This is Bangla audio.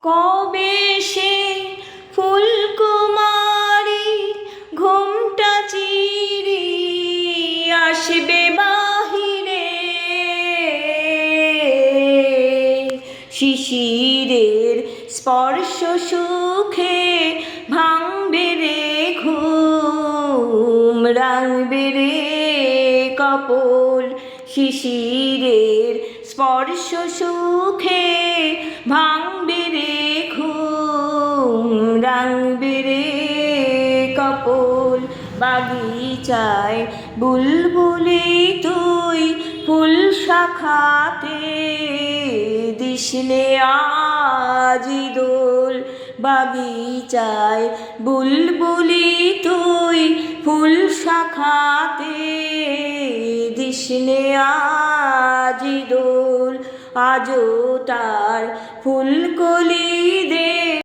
কবে সে ফুলকুমারী ঘোমটা চিরি আসবে বাহিরে, শিশিরের স্পর্শ সুখে ভাঙবে রে ঘুম, রাঙবে রে কপোল। শিশিরের স্পর্শ সুখে ভাঙবে রে ঘুম, রাঙবে রে কপোল। বাগিচায় বুলবুলি তুই ফুল শাখাতে দিসনে আজি দোল। বাগিচায় বুলবুলি তুই ফুল শাখাতে দিসনে আজি দোল। আজও তার ফুলকলি